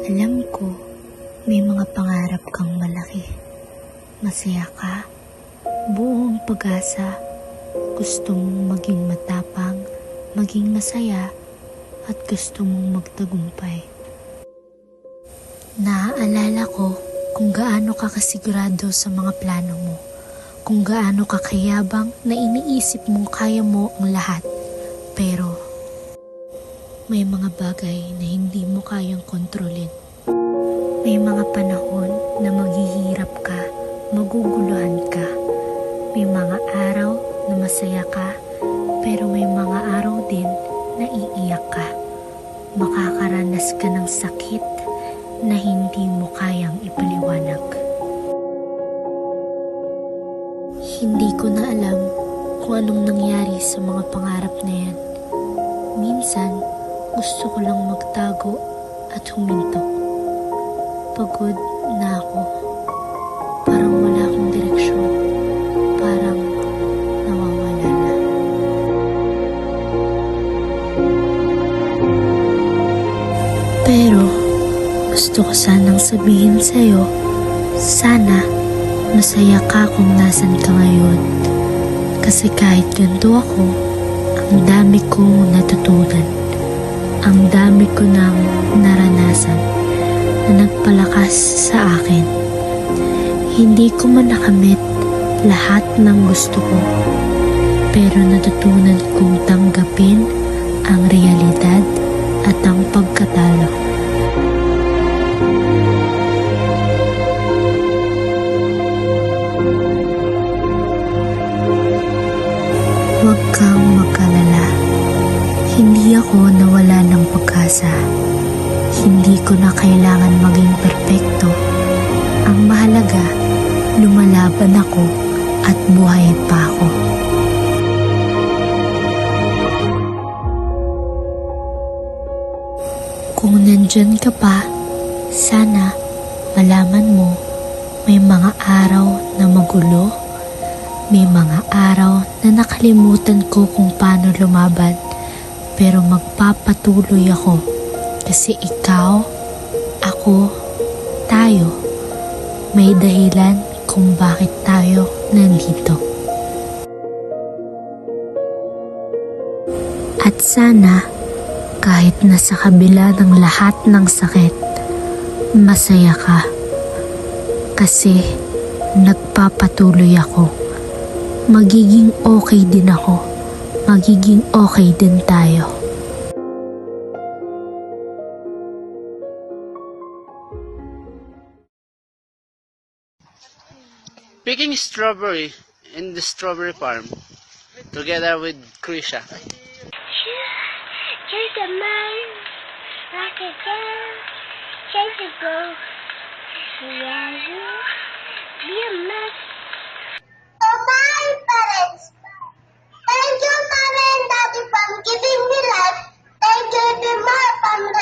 Alam ko, may mga pangarap kang malaki. Masaya ka, buong pag-asa. Gusto mong maging matapang, maging masaya, at gusto mong magtagumpay. Naaalala ko kung gaano ka kasigurado sa mga plano mo, kung gaano ka kayabang na iniisip mong kaya mo ang lahat. Pero may mga bagay na hindi mo kayang kontrolin. May mga panahon na maghihirap ka, maguguluhan ka. May mga araw na masaya ka, pero may mga araw din na iiyak ka. Makakaranas ka ng sakit na hindi mo kayang ipaliwanag. Hindi ko na alam kung anong nangyari sa mga pangarap na yan. Minsan, gusto ko lang magtago at huminto. Pagod na ako. Parang wala akong direksyon. Parang nawawala na. Pero gusto ko sanang sabihin sa'yo, sana masaya ka kung nasan ka ngayon. Kasi kahit ganito ako, ang dami kong natutunan. Ang dami ko nang naranasan na nagpalakas sa akin. Hindi ko man nakamit lahat ng gusto ko, pero natutunan kong tanggapin ang realidad at ang pagkatalo. Huwag kang mag-alala. Hindi ako nawala ng pag-asa. Hindi ko na kailangan maging perpekto. Ang mahalaga, lumalaban ako at buhay pa ako. Kung nandyan ka pa, sana malaman mo may mga araw na magulo, may mga araw na nakalimutan ko kung paano lumaban. Pero magpapatuloy ako kasi ikaw, ako, tayo, may dahilan kung bakit tayo nandito. At sana, kahit nasa kabila ng lahat ng sakit, masaya ka. Kasi nagpapatuloy ako. Magiging okay din ako. Magiging okay din tayo. Picking strawberry in the strawberry farm together with Krisha. Chase a man, like a girl, chase a girl. Yeah, you be a man. To my parents, thank you, mommy and daddy, for giving me life. Thank you to my family.